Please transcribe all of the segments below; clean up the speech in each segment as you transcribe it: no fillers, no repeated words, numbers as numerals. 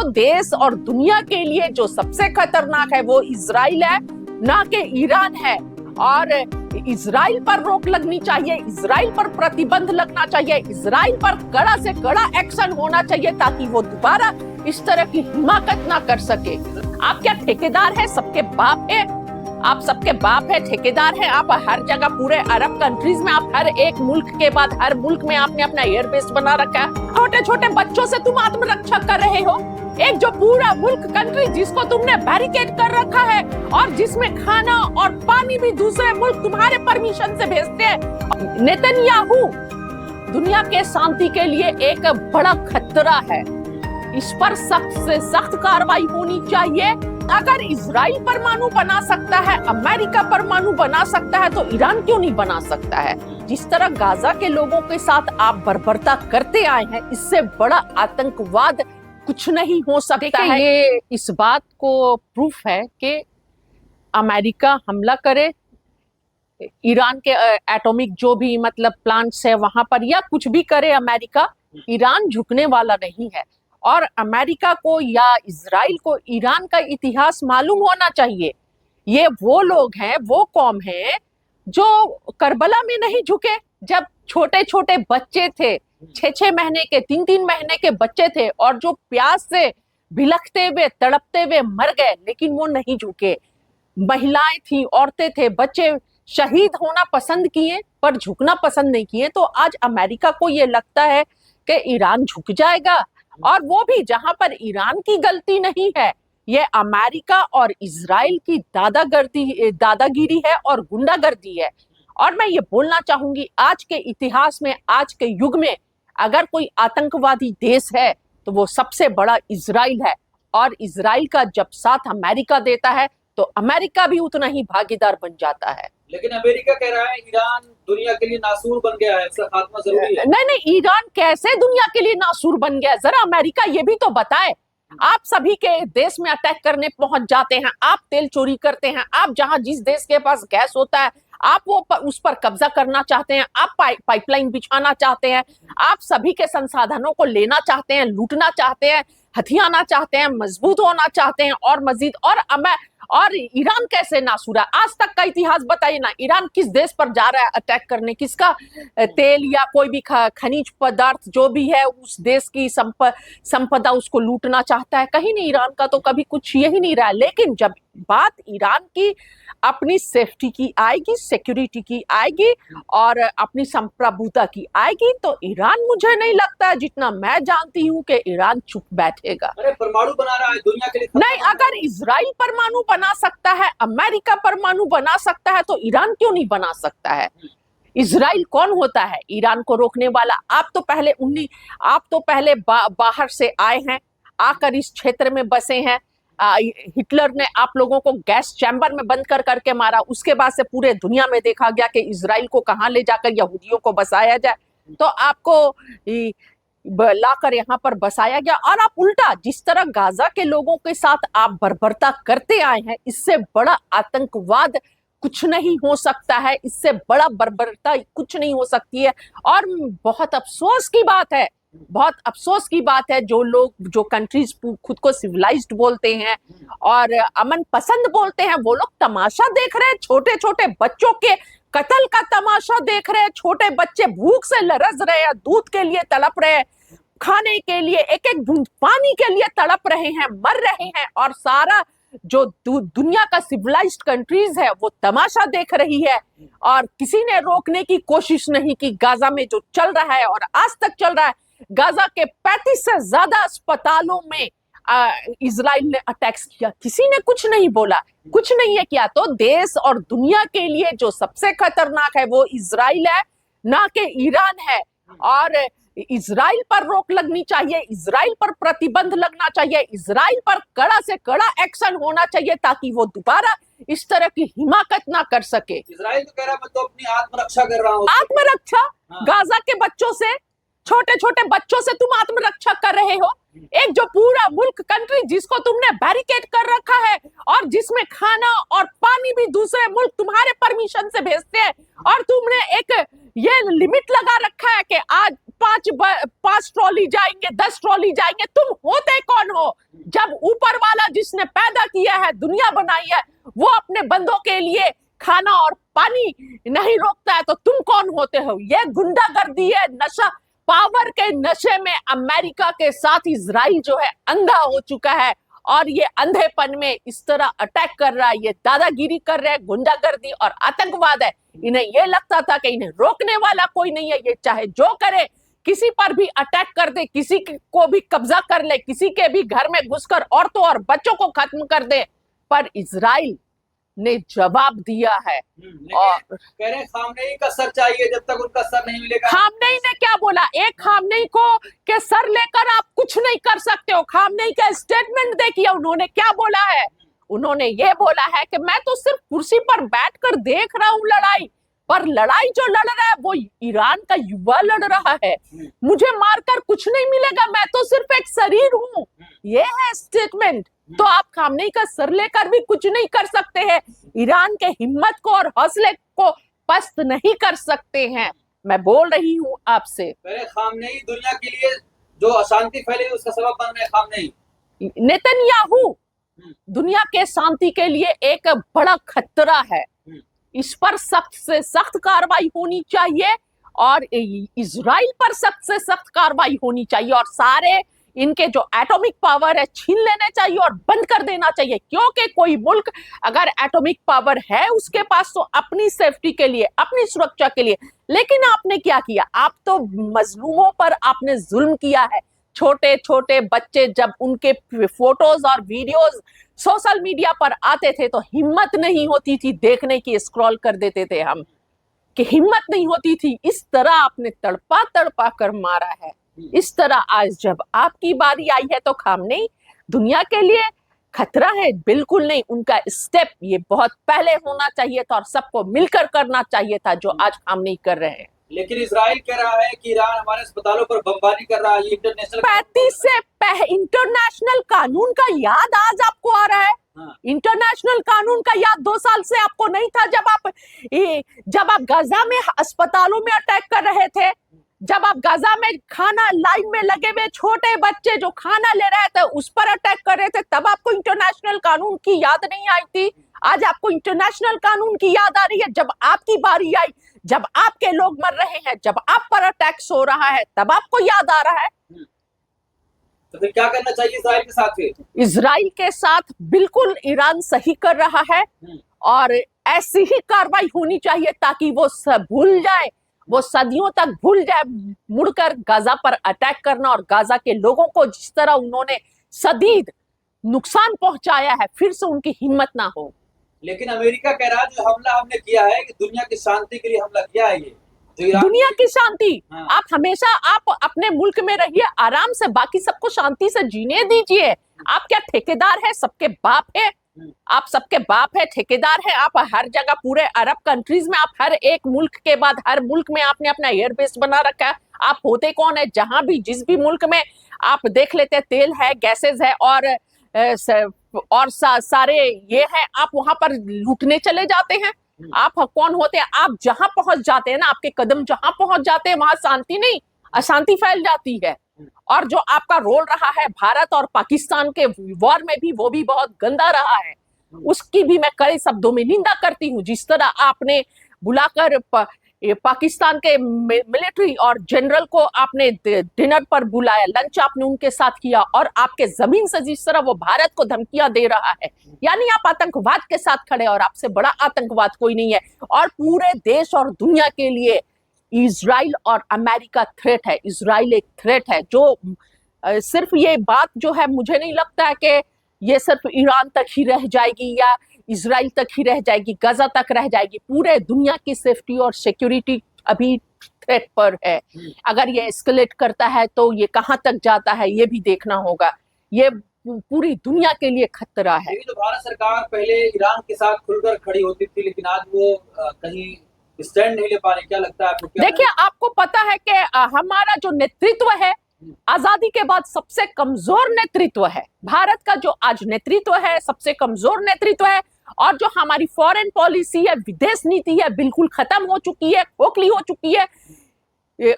तो देश और दुनिया के लिए जो सबसे खतरनाक है वो इजराइल है, ना कि ईरान है। और इजराइल पर रोक लगनी चाहिए, इजराइल पर प्रतिबंध लगना चाहिए, इजराइल पर कड़ा से कड़ा एक्शन होना चाहिए ताकि वो दोबारा इस तरह की हिमाकत ना कर सके। आप क्या ठेकेदार है? सबके बाप है, आप सबके बाप है, ठेकेदार है। आप हर जगह पूरे अरब कंट्रीज में, आप हर एक मुल्क के बाद हर मुल्क में आपने अपना एयरबेस बना रखा है। छोटे छोटे बच्चों से तुम आत्मरक्षा कर रहे हो। एक जो पूरा मुल्क कंट्री जिसको तुमने बैरिकेड कर रखा है और जिसमें खाना और पानी भी दूसरे मुल्क तुम्हारे परमिशन से भेजते हैं। नेतन्याहू दुनिया के शांति के लिए एक बड़ा खतरा है, इस पर सख्त से सख्त कार्रवाई होनी चाहिए। अगर इजराइल परमाणु बना सकता है, अमेरिका परमाणु बना सकता है, तो ईरान क्यों नहीं बना सकता है? जिस तरह गाजा के लोगों के साथ आप बर्बरता करते आए हैं, इससे बड़ा आतंकवाद कुछ नहीं हो सकता है। ये इस बात को प्रूफ है कि अमेरिका हमला करे, ईरान के एटॉमिक जो भी मतलब प्लांट्स है वहां पर, या कुछ भी करे अमेरिका, ईरान झुकने वाला नहीं है। और अमेरिका को या इजराइल को ईरान का इतिहास मालूम होना चाहिए। ये वो लोग हैं, वो कौम है जो करबला में नहीं झुके। जब छोटे छोटे बच्चे थे, 6-6 महीने के, 3-3 महीने के बच्चे थे, और जो प्यास से भिलखते हुए तड़पते हुए मर गए, लेकिन वो नहीं झुके। महिलाएं थी, औरतें थे, बच्चे शहीद होना पसंद किए पर झुकना पसंद नहीं किए। तो आज अमेरिका को ये लगता है कि ईरान झुक जाएगा, और वो भी जहां पर ईरान की गलती नहीं है। ये अमेरिका और इजराइल की दादागिरी है और गुंडागर्दी है। और मैं ये बोलना चाहूंगी, आज के इतिहास में, आज के युग में अगर कोई आतंकवादी देश है तो वो सबसे बड़ा इजराइल है। और इजराइल का जब साथ अमेरिका देता है तो अमेरिका भी उतना ही भागीदार बन जाता है। लेकिन अमेरिका कह रहा है ईरान दुनिया के लिए नासूर बन गया है, इसका खात्मा जरूरी है। नहीं नहीं, ईरान कैसे दुनिया के लिए नासूर बन गया? जरा अमेरिका ये भी तो बताए। आप सभी के देश में अटैक करने पहुंच जाते हैं, आप तेल चोरी करते हैं, आप जहां जिस देश के पास गैस होता है आप वो उस पर कब्जा करना चाहते हैं, आप पाइपलाइन बिछाना चाहते हैं, आप सभी के संसाधनों को लेना चाहते हैं, लूटना चाहते हैं, हथियाना चाहते हैं, मजबूत होना चाहते हैं, और मजीद। और ईरान कैसे नासूर है? आज तक का इतिहास बताइए ना, ईरान किस देश पर जा रहा है अटैक करने? किसका तेल या कोई भी खनिज पदार्थ जो भी है उस देश की संपदा उसको लूटना चाहता है? कहीं नहीं, ईरान का तो कभी कुछ यही नहीं रहा। लेकिन जब बात ईरान की अपनी सेफ्टी की आएगी, सिक्योरिटी की आएगी और अपनी संप्रभुता की आएगी, तो ईरान, मुझे नहीं लगता है, जितना मैं जानती हूँ, कि ईरान चुप बैठेगा। अरे परमाणु बना रहा है दुनिया के लिए। नहीं, अगर इजराइल परमाणु बना सकता है, अमेरिका परमाणु बना सकता है, तो ईरान क्यों नहीं बना सकता है? इजराइल कौन होता है ईरान को रोकने वाला? आप तो पहले बाहर से आए हैं, आकर इस क्षेत्र में बसे हैं। हिटलर ने आप लोगों को गैस चैम्बर में बंद कर करके मारा। उसके बाद से पूरे दुनिया में देखा गया कि इजराइल को कहां ले जाकर यहूदियों को बसाया जाए, तो आपको लाकर यहाँ पर बसाया गया। और आप उल्टा, जिस तरह गाजा के लोगों के साथ आप बर्बरता करते आए हैं, इससे बड़ा आतंकवाद कुछ नहीं हो सकता है, इससे बड़ा बर्बरता कुछ नहीं हो सकती है। और बहुत अफसोस की बात है, बहुत अफसोस की बात है, जो लोग, जो कंट्रीज खुद को सिविलाइज्ड बोलते हैं और अमन पसंद बोलते हैं, वो लोग तमाशा देख रहे हैं। छोटे छोटे बच्चों के कत्ल का तमाशा देख रहे हैं। छोटे बच्चे भूख से लरस रहे हैं, दूध के लिए तड़प रहे हैं, खाने के लिए, एक एक बूंद पानी के लिए तड़प रहे हैं, मर रहे हैं। और सारा जो दुनिया का सिविलाइज्ड कंट्रीज है वो तमाशा देख रही है, और किसी ने रोकने की कोशिश नहीं की। गाजा में जो चल रहा है और आज तक चल रहा है, गाजा के 35 से ज्यादा अस्पतालों में इजराइल ने अटैक्स किया, किसी ने कुछ नहीं बोला, कुछ नहीं है किया। तो देश और दुनिया के लिए जो सबसे खतरनाक है वो इजराइल है, ना कि ईरान है। और इजराइल पर रोक लगनी चाहिए, इजराइल पर प्रतिबंध लगना चाहिए, इजराइल पर कड़ा से कड़ा एक्शन होना चाहिए ताकि वो दोबारा इस तरह की हिमाकत ना कर सके। इजराइल तो कह रहा है मैं तो अपनी आत्मरक्षा कर रहा हूँ। आत्मरक्षा? हाँ। गाजा के बच्चों से, छोटे छोटे बच्चों से तुम आत्मरक्षा कर रहे हो? एक जो पूरा मुल्क कंट्री जिसको तुमने बैरिकेड कर रखा है और जिसमें खाना और पानी भी दूसरे मुल्क तुम्हारे परमिशन से भेजते हैं, और तुमने एक ये लिमिट लगा रखा है कि आज 5 ट्रॉली जाएंगे, 10 ट्रॉली जाएंगे। तुम होते कौन हो? जिसने पैदा किया है, दुनिया बनाई है, वो अपने बंदों के लिए खाना और पानी नहीं रोकता है तो तुम कौन होते हो? ये गुंडागर्दी है, नशा, पावर के नशे में अमेरिका के साथ इजराइल जो है अंधा हो चुका है और ये अंधेपन में इस तरह अटैक कर रहा है, ये दादागिरी कर रहा है, गुंडागर्दी और आतंकवाद है। इन्हें ये लगता था कि इन्हें रोकने वाला कोई नहीं है, ये चाहे जो करे, किसी पर भी अटैक कर दे, किसी को भी कब्जा कर ले, किसी के भी घर में घुसकर औरतों और बच्चों को खत्म कर दे। पर इजराइल ने जवाब दिया है। और कह रहे हैं खामनेई का सर चाहिए, जब तक उनका सर नहीं मिलेगा। खामनेई ने क्या बोला? एक खामनेई को के सर लेकर आप कुछ नहीं कर सकते हो। खामनेई का स्टेटमेंट देखिए, उन्होंने क्या बोला है। उन्होंने ये बोला है कि मैं तो सिर्फ कुर्सी पर बैठकर देख रहा हूं लड़ाई, पर लड़ाई जो लड़ रहा है वो ईरान का युवा लड़ रहा है। मुझे मारकर कुछ नहीं मिलेगा, मैं तो सिर्फ एक शरीर हूं। ये है स्टेटमेंट। तो आप खामनेई का सर लेकर भी कुछ नहीं कर सकते हैं, ईरान के हिम्मत को और हौसले को पस्त नहीं कर सकते हैं। मैं बोल रही हूँ आपसे, खामनेई दुनिया के लिए जो अशांति फैली उसका सबब बन रहे खामनेई। नेतन्याहू दुनिया के शांति के लिए एक बड़ा खतरा है। इस पर सख्त से सख्त कार्रवाई होनी चाहिए और इजराइल पर सख्त से सख्त कार्रवाई होनी चाहिए और सारे इनके जो एटॉमिक पावर है छीन लेने चाहिए और बंद कर देना चाहिए। क्योंकि कोई मुल्क अगर एटॉमिक पावर है उसके पास तो अपनी सेफ्टी के लिए, अपनी सुरक्षा के लिए। लेकिन आपने क्या किया? आप तो मजलूमों पर आपने जुल्म किया है। छोटे छोटे बच्चे जब उनके फोटोज और वीडियोस सोशल मीडिया पर आते थे तो हिम्मत नहीं होती थी देखने की, स्क्रॉल कर देते थे हम, कि हिम्मत नहीं होती थी। इस तरह आपने तड़पा तड़पा कर मारा है। इस तरह आज जब आपकी बारी आई है तो खामनेई दुनिया के लिए खतरा है? बिल्कुल नहीं। उनका स्टेप ये बहुत पहले होना चाहिए था और सबको मिलकर करना चाहिए था जो आज खामनेई कर रहे हैं। लेकिन इजराइल कह रहा है कि ईरान हमारे अस्पतालों पर बमबारी कर रहा है। इंटरनेशनल 35 से इंटरनेशनल कानून का याद आज आपको आ रहा है? हाँ। इंटरनेशनल कानून का याद 2 साल से आपको नहीं था जब आप गाजा में अस्पतालों में अटैक कर रहे थे, जब आप गाजा में खाना लाइन में लगे हुए छोटे बच्चे जो खाना ले रहे थे उस पर अटैक कर रहे थे, तब आपको इंटरनेशनल कानून की याद नहीं आई थी। आज आपको इंटरनेशनल कानून की याद आ रही है जब आपकी बारी आई, जब आपके लोग मर रहे हैं, जब आप पर अटैक्स हो रहा है, तब आपको याद आ रहा है। तो फिर क्या करना चाहिए इजराइल के साथ? इजराइल के साथ बिल्कुल ईरान सही कर रहा है और ऐसी ही कार्रवाई होनी चाहिए ताकि वो सब भूल जाए, वो सदियों तक भूल जाए मुड़कर गाजा पर अटैक करना और गाजा के लोगों को जिस तरह उन्होंने शदीद नुकसान पहुंचाया है, फिर से उनकी हिम्मत ना हो। लेकिन अमेरिका कह रहा है जो हमला हमने किया है कि दुनिया की शांति के लिए हमला किया है। ये दुनिया की शांति, हाँ। आप हमेशा आप अपने मुल्क में रहिए आराम से, बाकी सबको शांति से जीने दीजिए। आप क्या ठेकेदार है? सबके बाप है, आप सबके बाप है, ठेकेदार है। आप हर जगह पूरे अरब कंट्रीज में आप हर एक मुल्क के बाद हर मुल्क में आपने अपना एयरबेस बना रखा है। आप होते कौन है? जहां भी जिस भी मुल्क में आप देख लेते हैं तेल है, गैसेस है और सारे ये है, आप वहां पर लूटने चले जाते हैं। आप कौन होते हैं? आप जहां पहुंच जाते हैं ना, आपके कदम जहां पहुंच जाते हैं वहां शांति नहीं अशांति फैल जाती है। और जो आपका रोल रहा है भारत और पाकिस्तान के वॉर में भी, वो भी बहुत गंदा रहा है। उसकी भी मैं कड़े शब्दों में निंदा करती हूँ। जिस तरह आपने बुलाकर पाकिस्तान के मिलिट्री और जनरल को आपने डिनर पर बुलाया, लंच आपने उनके साथ किया, और आपके जमीन से जिस तरह वो भारत को धमकियां दे रहा है, यानी आप आतंकवाद के साथ खड़े, और आपसे बड़ा आतंकवाद कोई नहीं है। और पूरे देश और दुनिया के लिए इजराइल और अमेरिका थ्रेट है। इजराइल एक थ्रेट है जो सिर्फ ये बात जो है, मुझे नहीं लगता है कि ये सिर्फ ईरान तक ही रह जाएगी या इजराइल तक ही रह जाएगी, गाजा तक रह जाएगी। पूरे दुनिया की सेफ्टी और सिक्योरिटी अभी थ्रेट पर है। अगर ये एस्केलेट करता है तो ये कहां तक जाता है ये भी देखना होगा। ये पूरी दुनिया के लिए खतरा है। तो भारत सरकार पहले ईरान के साथ खुलकर खड़ी होती थी, लेकिन आज वो कहीं स्टैंड नहीं ले पा रहे। क्या लगता है आपको? देखिए, आपको पता है कि हमारा जो नेतृत्व है आजादी के बाद सबसे कमजोर नेतृत्व है। भारत का जो आज नेतृत्व है सबसे कमजोर नेतृत्व है, और जो हमारी फॉरेन पॉलिसी है, विदेश नीति है, बिल्कुल खत्म हो चुकी है, खोखली हो चुकी है।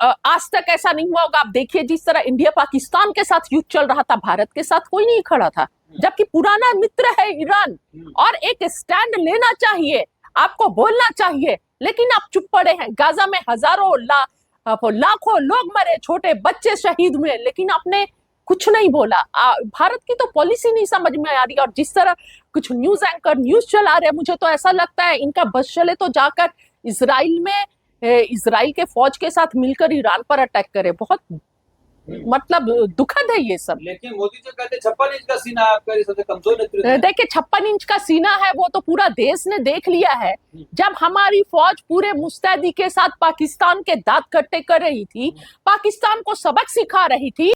आज तक ऐसा नहीं हुआ होगा। आप देखिए जिस तरह इंडिया पाकिस्तान के साथ युद्ध चल रहा था, भारत के साथ कोई नहीं खड़ा था, जबकि पुराना मित्र है ईरान। और एक स्टैंड लेना चाहिए, आपको बोलना चाहिए, लेकिन आप चुप पड़े हैं। गाजा में हजारों लाखों लोग मरे, छोटे बच्चे शहीद हुए, लेकिन आपने कुछ नहीं बोला। भारत की तो पॉलिसी नहीं समझ में आ रही। और जिस तरह कुछ न्यूज एंकर न्यूज चला रहे हैं, मुझे तो ऐसा लगता है इनका बस चले तो जाकर इजराइल के फौज के साथ मिलकर ईरान पर अटैक करे। बहुत मतलब दुखद है ये सब। लेकिन मोदी जी कहते 56 इंच का सीना है आपका, ये सबसे कमजोर नेतृत्व है। देखिए 56 इंच का सीना है, वो तो पूरा देश ने देख लिया है। जब हमारी फौज पूरे मुस्तैदी के साथ पाकिस्तान के दांत खट्टे कर रही थी, पाकिस्तान को सबक सिखा रही थी,